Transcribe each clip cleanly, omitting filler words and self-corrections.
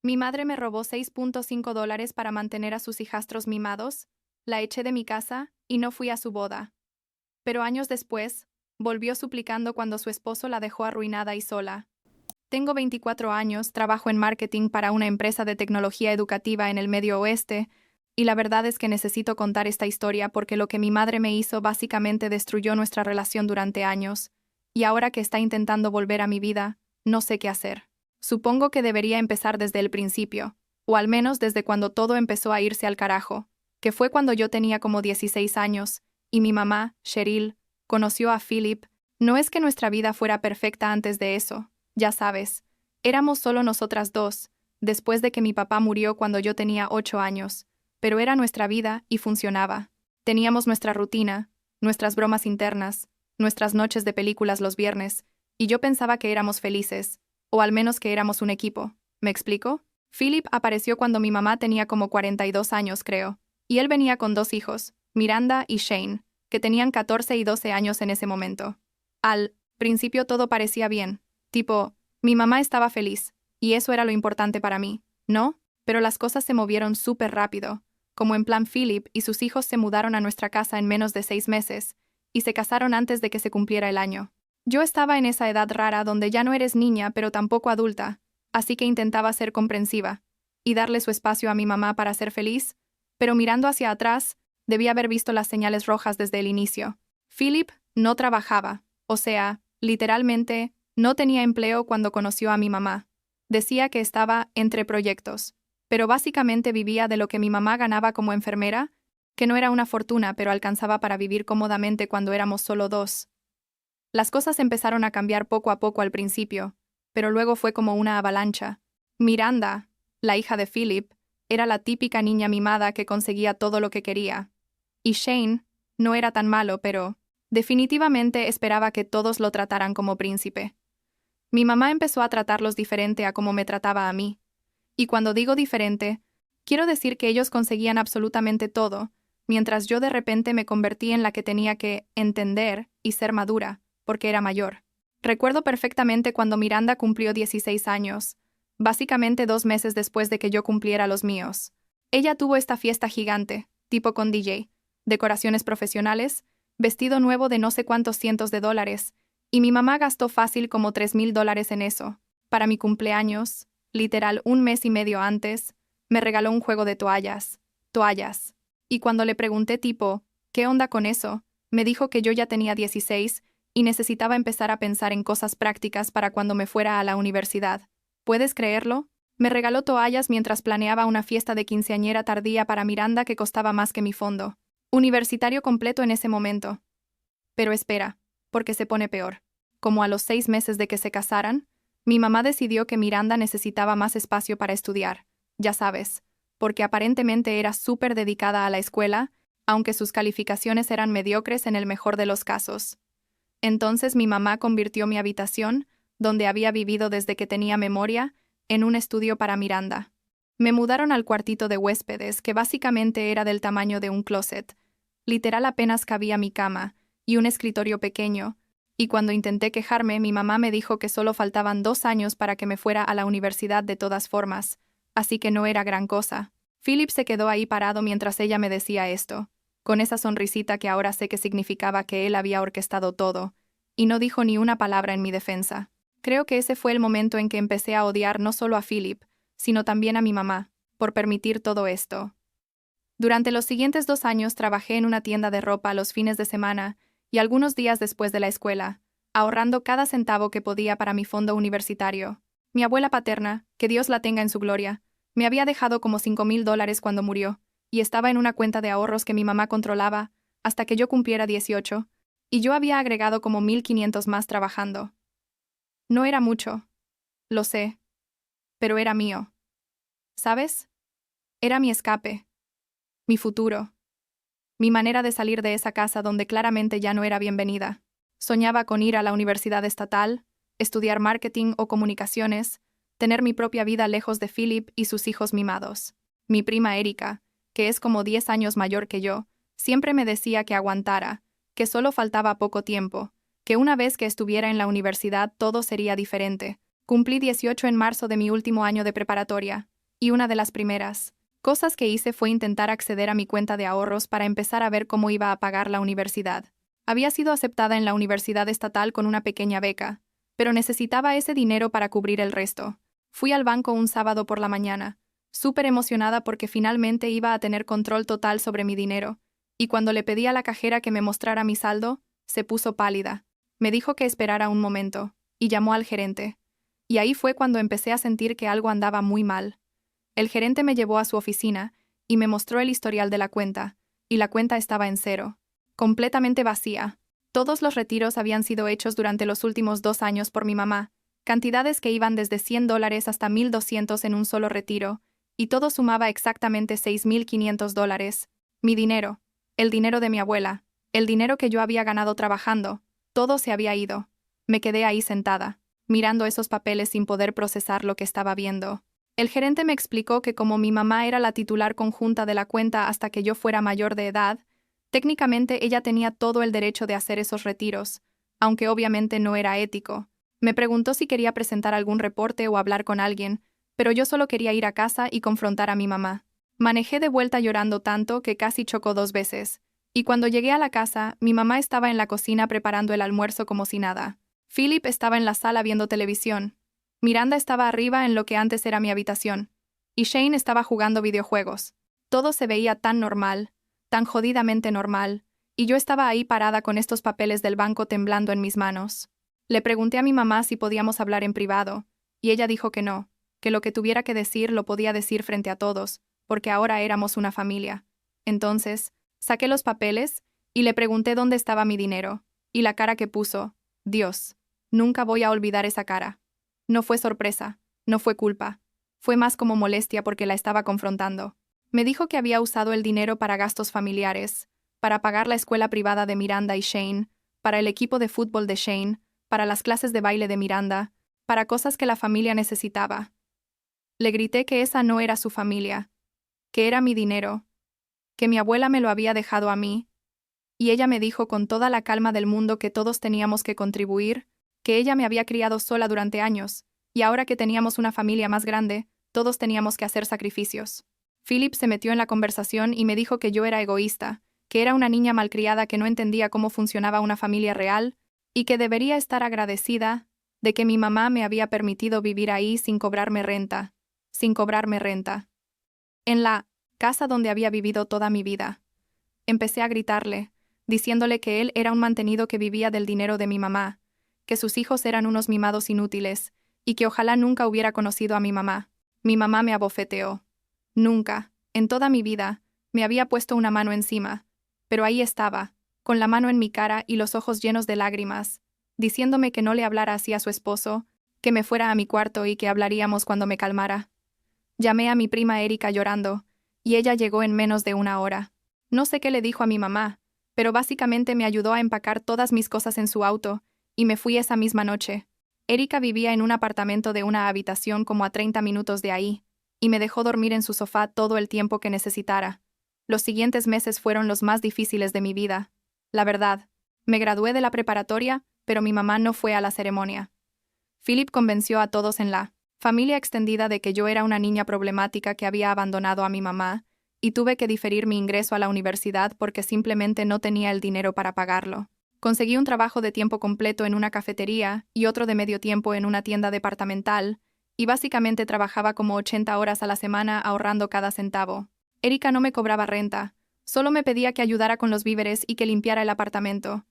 Mi madre me robó $6.5 para mantener a sus hijastros mimados, la eché de mi casa y no fui a su boda. Pero años después, volvió suplicando cuando su esposo la dejó arruinada y sola. Tengo 24 años, trabajo en marketing para una empresa de tecnología educativa en el Medio Oeste, y la verdad es que necesito contar esta historia porque lo que mi madre me hizo básicamente destruyó nuestra relación durante años, y ahora que está intentando volver a mi vida, no sé qué hacer. Supongo que debería empezar desde el principio, o al menos desde cuando todo empezó a irse al carajo, que fue cuando yo tenía como 16 años, y mi mamá, Cheryl, conoció a Philip. No es que nuestra vida fuera perfecta antes de eso, ya sabes, éramos solo nosotras dos, después de que mi papá murió cuando yo tenía 8 años, pero era nuestra vida y funcionaba. Teníamos nuestra rutina, nuestras bromas internas, nuestras noches de películas los viernes, y yo pensaba que éramos felices, o al menos que éramos un equipo. ¿Me explico? Philip apareció cuando mi mamá tenía como 42 años, creo, y él venía con 2 hijos, Miranda y Shane, que tenían 14 y 12 años en ese momento. Al principio todo parecía bien, tipo, mi mamá estaba feliz, y eso era lo importante para mí, ¿no? Pero las cosas se movieron súper rápido, como en plan Philip y sus hijos se mudaron a nuestra casa en menos de 6 meses, y se casaron antes de que se cumpliera el año. Yo estaba en esa edad rara donde ya no eres niña pero tampoco adulta, así que intentaba ser comprensiva, y darle su espacio a mi mamá para ser feliz, pero mirando hacia atrás, debía haber visto las señales rojas desde el inicio. Philip no trabajaba, o sea, literalmente, no tenía empleo cuando conoció a mi mamá. Decía que estaba entre proyectos, pero básicamente vivía de lo que mi mamá ganaba como enfermera, que no era una fortuna pero alcanzaba para vivir cómodamente cuando éramos solo 2. Las cosas empezaron a cambiar poco a poco al principio, pero luego fue como una avalancha. Miranda, la hija de Philip, era la típica niña mimada que conseguía todo lo que quería. Y Shane no era tan malo, pero definitivamente esperaba que todos lo trataran como príncipe. Mi mamá empezó a tratarlos diferente a como me trataba a mí. Y cuando digo diferente, quiero decir que ellos conseguían absolutamente todo, mientras yo de repente me convertí en la que tenía que entender y ser madura, porque era mayor. Recuerdo perfectamente cuando Miranda cumplió 16 años, básicamente 2 meses después de que yo cumpliera los míos. Ella tuvo esta fiesta gigante, tipo con DJ, decoraciones profesionales, vestido nuevo de no sé cuántos cientos de dólares, y mi mamá gastó fácil como $3,000 en eso. Para mi cumpleaños, literal 1 mes y medio antes, me regaló un juego de toallas. Toallas. Y cuando le pregunté tipo, ¿qué onda con eso?, me dijo que yo ya tenía 16 y necesitaba empezar a pensar en cosas prácticas para cuando me fuera a la universidad. ¿Puedes creerlo? Me regaló toallas mientras planeaba una fiesta de quinceañera tardía para Miranda que costaba más que mi fondo universitario completo en ese momento. Pero espera, porque se pone peor. Como a los 6 meses de que se casaran, mi mamá decidió que Miranda necesitaba más espacio para estudiar, ya sabes, porque aparentemente era súper dedicada a la escuela, aunque sus calificaciones eran mediocres en el mejor de los casos. Entonces mi mamá convirtió mi habitación, donde había vivido desde que tenía memoria, en un estudio para Miranda. Me mudaron al cuartito de huéspedes, que básicamente era del tamaño de un closet. Literal apenas cabía mi cama, y un escritorio pequeño, y cuando intenté quejarme, mi mamá me dijo que solo faltaban 2 años para que me fuera a la universidad de todas formas, así que no era gran cosa. Philip se quedó ahí parado mientras ella me decía esto, con esa sonrisita que ahora sé que significaba que él había orquestado todo, y no dijo ni una palabra en mi defensa. Creo que ese fue el momento en que empecé a odiar no solo a Philip, sino también a mi mamá, por permitir todo esto. Durante los siguientes 2 años trabajé en una tienda de ropa los fines de semana y algunos días después de la escuela, ahorrando cada centavo que podía para mi fondo universitario. Mi abuela paterna, que Dios la tenga en su gloria, me había dejado como $5,000 cuando murió, y estaba en una cuenta de ahorros que mi mamá controlaba hasta que yo cumpliera 18, y yo había agregado como 1,500 más trabajando. No era mucho, lo sé, pero era mío. ¿Sabes? Era mi escape, mi futuro. Mi manera de salir de esa casa donde claramente ya no era bienvenida. Soñaba con ir a la universidad estatal, estudiar marketing o comunicaciones, tener mi propia vida lejos de Philip y sus hijos mimados. Mi prima Erika, que es como 10 años mayor que yo, siempre me decía que aguantara, que solo faltaba poco tiempo, que una vez que estuviera en la universidad todo sería diferente. Cumplí 18 en marzo de mi último año de preparatoria, Y una de las primeras cosas que hice fue intentar acceder a mi cuenta de ahorros para empezar a ver cómo iba a pagar la universidad. Había sido aceptada en la universidad estatal con una pequeña beca, pero necesitaba ese dinero para cubrir el resto. Fui al banco un sábado por la mañana, súper emocionada porque finalmente iba a tener control total sobre mi dinero, y cuando le pedí a la cajera que me mostrara mi saldo, se puso pálida. Me dijo que esperara un momento, y llamó al gerente. Y ahí fue cuando empecé a sentir que algo andaba muy mal. El gerente me llevó a su oficina y me mostró el historial de la cuenta, y la cuenta estaba en cero, completamente vacía. Todos los retiros habían sido hechos durante los últimos 2 años por mi mamá, cantidades que iban desde $100 hasta $1,200 en un solo retiro, y todo sumaba exactamente $6,500. Mi dinero, el dinero de mi abuela, el dinero que yo había ganado trabajando, todo se había ido. Me quedé ahí sentada, mirando esos papeles sin poder procesar lo que estaba viendo. El gerente me explicó que como mi mamá era la titular conjunta de la cuenta hasta que yo fuera mayor de edad, técnicamente ella tenía todo el derecho de hacer esos retiros, aunque obviamente no era ético. Me preguntó si quería presentar algún reporte o hablar con alguien, pero yo solo quería ir a casa y confrontar a mi mamá. Manejé de vuelta llorando tanto que casi chocó 2 veces, y cuando llegué a la casa, mi mamá estaba en la cocina preparando el almuerzo como si nada. Philip estaba en la sala viendo televisión. Miranda estaba arriba en lo que antes era mi habitación, y Shane estaba jugando videojuegos. Todo se veía tan normal, tan jodidamente normal, y yo estaba ahí parada con estos papeles del banco temblando en mis manos. Le pregunté a mi mamá si podíamos hablar en privado, y ella dijo que no, que lo que tuviera que decir lo podía decir frente a todos, porque ahora éramos una familia. Entonces, saqué los papeles y le pregunté dónde estaba mi dinero, y la cara que puso, Dios, nunca voy a olvidar esa cara. No fue sorpresa, no fue culpa, fue más como molestia porque la estaba confrontando. Me dijo que había usado el dinero para gastos familiares, para pagar la escuela privada de Miranda y Shane, para el equipo de fútbol de Shane, para las clases de baile de Miranda, para cosas que la familia necesitaba. Le grité que esa no era su familia, que era mi dinero, que mi abuela me lo había dejado a mí, y ella me dijo con toda la calma del mundo que todos teníamos que contribuir, que ella me había criado sola durante años, y ahora que teníamos una familia más grande, todos teníamos que hacer sacrificios. Philip se metió en la conversación y me dijo que yo era egoísta, que era una niña malcriada que no entendía cómo funcionaba una familia real, y que debería estar agradecida de que mi mamá me había permitido vivir ahí sin cobrarme renta. En la casa donde había vivido toda mi vida. Empecé a gritarle, diciéndole que él era un mantenido que vivía del dinero de mi mamá, que sus hijos eran unos mimados inútiles, y que ojalá nunca hubiera conocido a mi mamá. Mi mamá me abofeteó. Nunca, en toda mi vida, me había puesto una mano encima, pero ahí estaba, con la mano en mi cara y los ojos llenos de lágrimas, diciéndome que no le hablara así a su esposo, que me fuera a mi cuarto y que hablaríamos cuando me calmara. Llamé a mi prima Erika llorando, y ella llegó en menos de 1 hora. No sé qué le dijo a mi mamá, pero básicamente me ayudó a empacar todas mis cosas en su auto, y me fui esa misma noche. Erika vivía en un apartamento de una habitación como a 30 minutos de ahí, y me dejó dormir en su sofá todo el tiempo que necesitara. Los siguientes meses fueron los más difíciles de mi vida. La verdad, me gradué de la preparatoria, pero mi mamá no fue a la ceremonia. Philip convenció a todos en la familia extendida de que yo era una niña problemática que había abandonado a mi mamá, y tuve que diferir mi ingreso a la universidad porque simplemente no tenía el dinero para pagarlo. Conseguí un trabajo de tiempo completo en una cafetería y otro de medio tiempo en una tienda departamental, y básicamente trabajaba como 80 horas a la semana ahorrando cada centavo. Erika no me cobraba renta, solo me pedía que ayudara con los víveres y que limpiara el apartamento.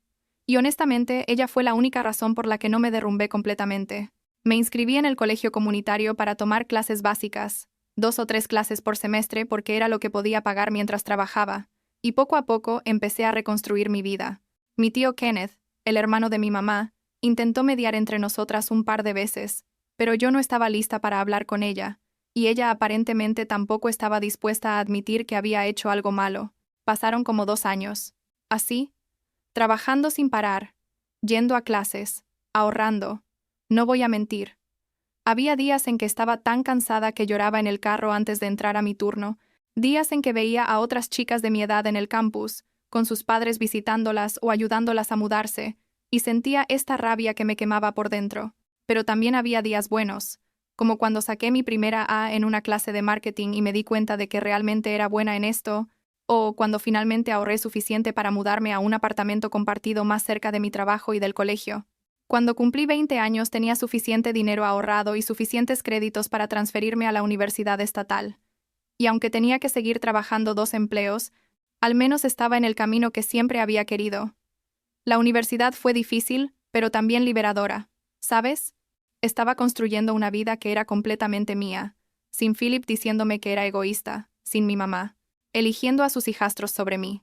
Y honestamente, ella fue la única razón por la que no me derrumbé completamente. Me inscribí en el colegio comunitario para tomar clases básicas, 2 o 3 clases por semestre porque era lo que podía pagar mientras trabajaba, y poco a poco empecé a reconstruir mi vida. Mi tío Kenneth, el hermano de mi mamá, intentó mediar entre nosotras un par de veces, pero yo no estaba lista para hablar con ella, y ella aparentemente tampoco estaba dispuesta a admitir que había hecho algo malo. Pasaron como 2 años. Así, trabajando sin parar, yendo a clases, ahorrando. No voy a mentir. Había días en que estaba tan cansada que lloraba en el carro antes de entrar a mi turno, días en que veía a otras chicas de mi edad en el campus, con sus padres visitándolas o ayudándolas a mudarse, y sentía esta rabia que me quemaba por dentro. Pero también había días buenos, como cuando saqué mi primera A en una clase de marketing y me di cuenta de que realmente era buena en esto, o cuando finalmente ahorré suficiente para mudarme a un apartamento compartido más cerca de mi trabajo y del colegio. Cuando cumplí 20 años tenía suficiente dinero ahorrado y suficientes créditos para transferirme a la universidad estatal. Y aunque tenía que seguir trabajando 2 empleos, al menos estaba en el camino que siempre había querido. La universidad fue difícil, pero también liberadora. ¿Sabes? Estaba construyendo una vida que era completamente mía, sin Philip diciéndome que era egoísta, sin mi mamá, eligiendo a sus hijastros sobre mí.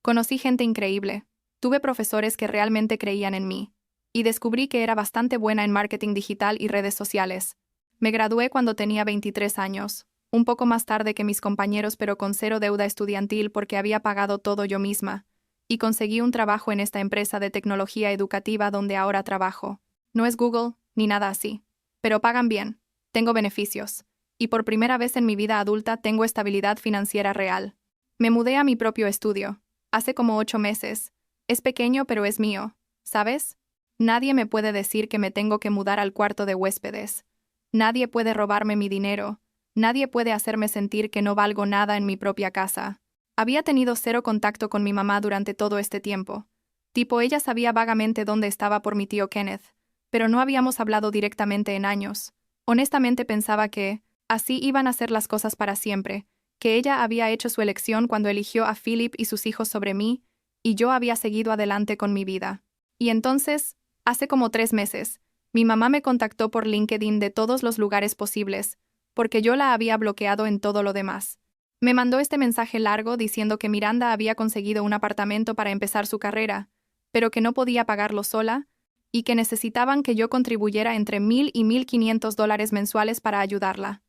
Conocí gente increíble, tuve profesores que realmente creían en mí, y descubrí que era bastante buena en marketing digital y redes sociales. Me gradué cuando tenía 23 años, un poco más tarde que mis compañeros pero con cero deuda estudiantil porque había pagado todo yo misma, y conseguí un trabajo en esta empresa de tecnología educativa donde ahora trabajo. No es Google, ni nada así. Pero pagan bien. Tengo beneficios. Y por primera vez en mi vida adulta tengo estabilidad financiera real. Me mudé a mi propio estudio. Hace como 8 meses. Es pequeño pero es mío. ¿Sabes? Nadie me puede decir que me tengo que mudar al cuarto de huéspedes. Nadie puede robarme mi dinero. Nadie puede hacerme sentir que no valgo nada en mi propia casa. Había tenido cero contacto con mi mamá durante todo este tiempo. Tipo, ella sabía vagamente dónde estaba por mi tío Kenneth, pero no habíamos hablado directamente en años. Honestamente pensaba que, así iban a ser las cosas para siempre, que ella había hecho su elección cuando eligió a Philip y sus hijos sobre mí, y yo había seguido adelante con mi vida. Y entonces, hace como 3 meses, mi mamá me contactó por LinkedIn de todos los lugares posibles, porque yo la había bloqueado en todo lo demás. Me mandó este mensaje largo diciendo que Miranda había conseguido un apartamento para empezar su carrera, pero que no podía pagarlo sola, y que necesitaban que yo contribuyera entre $1,000 y $1,500 mensuales para ayudarla.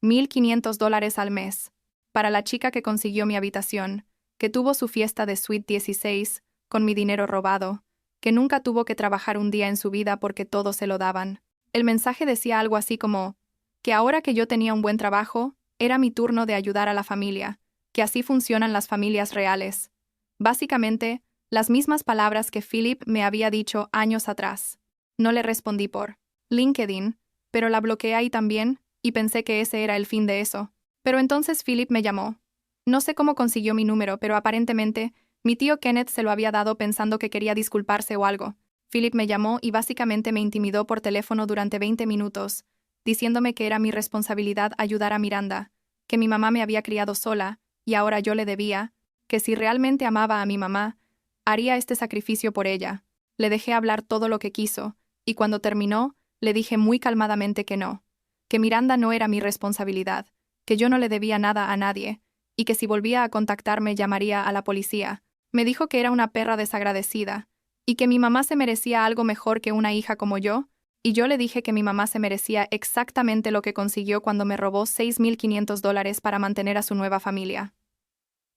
$1,500 al mes. Para la chica que consiguió mi habitación, que tuvo su fiesta de Suite 16, con mi dinero robado, que nunca tuvo que trabajar un día en su vida porque todo se lo daban. El mensaje decía algo así como, que ahora que yo tenía un buen trabajo, era mi turno de ayudar a la familia, que así funcionan las familias reales. Básicamente, las mismas palabras que Philip me había dicho años atrás. No le respondí por LinkedIn, pero la bloqueé ahí también, y pensé que ese era el fin de eso. Pero entonces Philip me llamó. No sé cómo consiguió mi número, pero aparentemente, mi tío Kenneth se lo había dado pensando que quería disculparse o algo. Philip me llamó y básicamente me intimidó por teléfono durante 20 minutos, diciéndome que era mi responsabilidad ayudar a Miranda, que mi mamá me había criado sola, y ahora yo le debía, que si realmente amaba a mi mamá, haría este sacrificio por ella. Le dejé hablar todo lo que quiso, y cuando terminó, le dije muy calmadamente que no, que Miranda no era mi responsabilidad, que yo no le debía nada a nadie, y que si volvía a contactarme llamaría a la policía. Me dijo que era una perra desagradecida, y que mi mamá se merecía algo mejor que una hija como yo, y yo le dije que mi mamá se merecía exactamente lo que consiguió cuando me robó $6,500 para mantener a su nueva familia.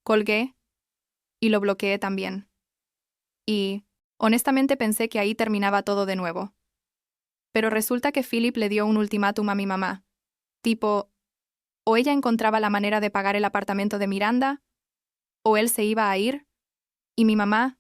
Colgué, y lo bloqueé también. Y, honestamente pensé que ahí terminaba todo de nuevo. Pero resulta que Philip le dio un ultimátum a mi mamá. Tipo, o ella encontraba la manera de pagar el apartamento de Miranda, o él se iba a ir. Y mi mamá,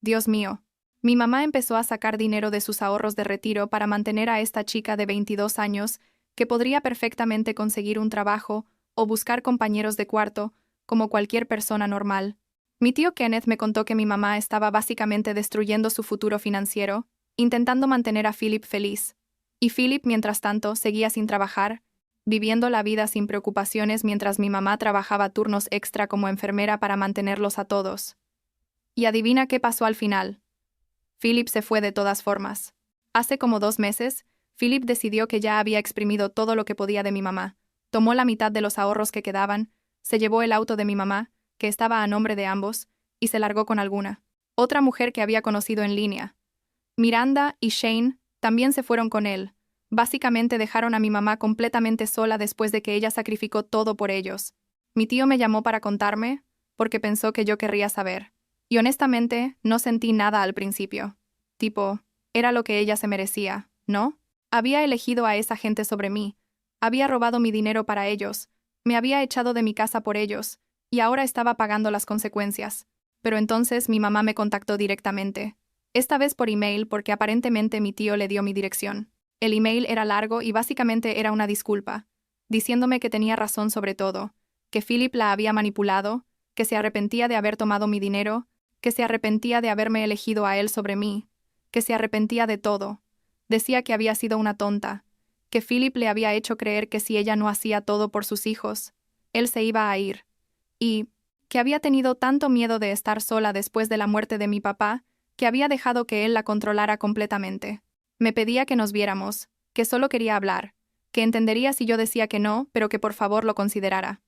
Dios mío, mi mamá empezó a sacar dinero de sus ahorros de retiro para mantener a esta chica de 22 años que podría perfectamente conseguir un trabajo o buscar compañeros de cuarto, como cualquier persona normal. Mi tío Kenneth me contó que mi mamá estaba básicamente destruyendo su futuro financiero, intentando mantener a Philip feliz. Y Philip, mientras tanto, seguía sin trabajar, viviendo la vida sin preocupaciones mientras mi mamá trabajaba turnos extra como enfermera para mantenerlos a todos. Y adivina qué pasó al final. Philip se fue de todas formas. Hace como 2 meses, Philip decidió que ya había exprimido todo lo que podía de mi mamá. Tomó la mitad de los ahorros que quedaban, se llevó el auto de mi mamá, que estaba a nombre de ambos, y se largó con alguna otra mujer que había conocido en línea. Miranda y Shane también se fueron con él. Básicamente dejaron a mi mamá completamente sola después de que ella sacrificó todo por ellos. Mi tío me llamó para contarme, porque pensó que yo querría saber. Y honestamente, no sentí nada al principio. Tipo, era lo que ella se merecía, ¿no? Había elegido a esa gente sobre mí. Había robado mi dinero para ellos. Me había echado de mi casa por ellos. Y ahora estaba pagando las consecuencias. Pero entonces mi mamá me contactó directamente. Esta vez por email porque aparentemente mi tío le dio mi dirección. El email era largo y básicamente era una disculpa, diciéndome que tenía razón sobre todo, que Philip la había manipulado, que se arrepentía de haber tomado mi dinero, que se arrepentía de haberme elegido a él sobre mí, que se arrepentía de todo. Decía que había sido una tonta, que Philip le había hecho creer que si ella no hacía todo por sus hijos, él se iba a ir, y que había tenido tanto miedo de estar sola después de la muerte de mi papá, que había dejado que él la controlara completamente. Me pedía que nos viéramos, que solo quería hablar, que entendería si yo decía que no, pero que por favor lo considerara.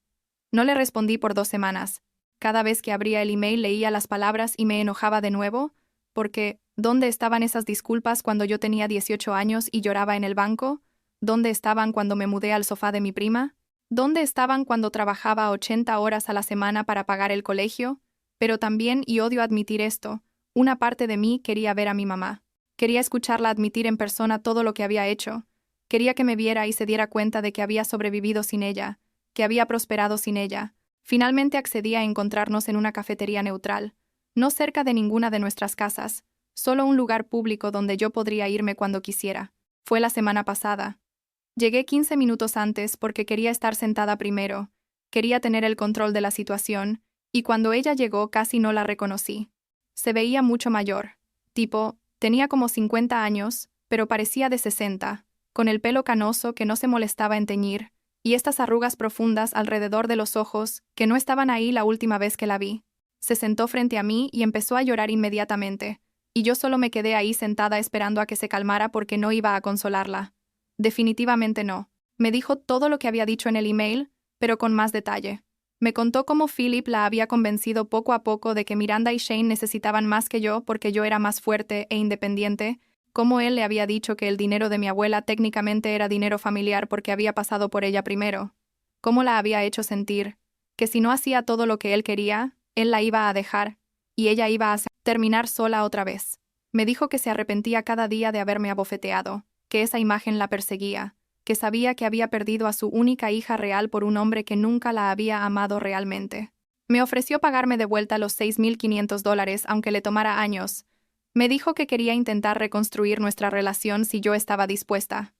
No le respondí por 2 semanas. Cada vez que abría el email leía las palabras y me enojaba de nuevo, porque ¿dónde estaban esas disculpas cuando yo tenía 18 años y lloraba en el banco? ¿Dónde estaban cuando me mudé al sofá de mi prima? ¿Dónde estaban cuando trabajaba 80 horas a la semana para pagar el colegio? Pero también, y odio admitir esto, una parte de mí quería ver a mi mamá. Quería escucharla admitir en persona todo lo que había hecho. Quería que me viera y se diera cuenta de que había sobrevivido sin ella, que había prosperado sin ella. Finalmente accedí a encontrarnos en una cafetería neutral, no cerca de ninguna de nuestras casas, solo un lugar público donde yo podría irme cuando quisiera. Fue la semana pasada. Llegué 15 minutos antes porque quería estar sentada primero, quería tener el control de la situación, y cuando ella llegó casi no la reconocí. Se veía mucho mayor. Tenía como 50 años, pero parecía de 60, con el pelo canoso que no se molestaba en teñir, y estas arrugas profundas alrededor de los ojos que no estaban ahí la última vez que la vi. Se sentó frente a mí y empezó a llorar inmediatamente, y yo solo me quedé ahí sentada esperando a que se calmara porque no iba a consolarla. Definitivamente no. Me dijo todo lo que había dicho en el email, pero con más detalle. Me contó cómo Philip la había convencido poco a poco de que Miranda y Shane necesitaban más que yo porque yo era más fuerte e independiente, cómo él le había dicho que el dinero de mi abuela técnicamente era dinero familiar porque había pasado por ella primero, cómo la había hecho sentir, que si no hacía todo lo que él quería, él la iba a dejar, y ella iba a terminar sola otra vez. Me dijo que se arrepentía cada día de haberme abofeteado, que esa imagen la perseguía, que sabía que había perdido a su única hija real por un hombre que nunca la había amado realmente. Me ofreció pagarme de vuelta los $6,500 aunque le tomara años. Me dijo que quería intentar reconstruir nuestra relación si yo estaba dispuesta.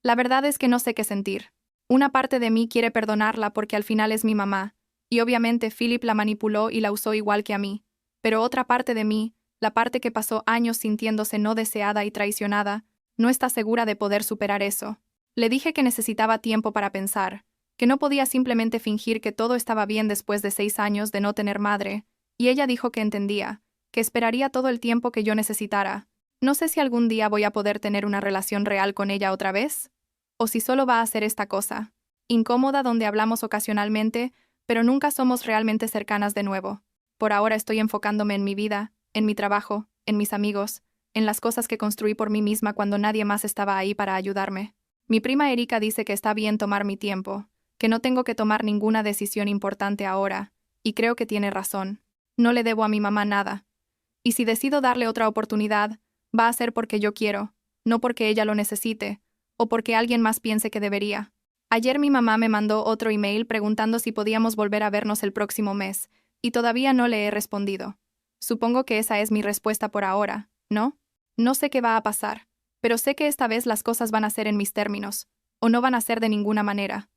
La verdad es que no sé qué sentir. Una parte de mí quiere perdonarla porque al final es mi mamá, y obviamente Philip la manipuló y la usó igual que a mí, pero otra parte de mí, la parte que pasó años sintiéndose no deseada y traicionada, no está segura de poder superar eso. Le dije que necesitaba tiempo para pensar, que no podía simplemente fingir que todo estaba bien después de 6 años de no tener madre, y ella dijo que entendía, que esperaría todo el tiempo que yo necesitara. No sé si algún día voy a poder tener una relación real con ella otra vez, o si solo va a hacer esta cosa, incómoda donde hablamos ocasionalmente, pero nunca somos realmente cercanas de nuevo. Por ahora estoy enfocándome en mi vida, en mi trabajo, en mis amigos, en las cosas que construí por mí misma cuando nadie más estaba ahí para ayudarme. Mi prima Erika dice que está bien tomar mi tiempo, que no tengo que tomar ninguna decisión importante ahora, y creo que tiene razón. No le debo a mi mamá nada. Y si decido darle otra oportunidad, va a ser porque yo quiero, no porque ella lo necesite, o porque alguien más piense que debería. Ayer mi mamá me mandó otro email preguntando si podíamos volver a vernos el próximo mes, y todavía no le he respondido. Supongo que esa es mi respuesta por ahora, ¿no? No sé qué va a pasar, pero sé que esta vez las cosas van a ser en mis términos, o no van a ser de ninguna manera.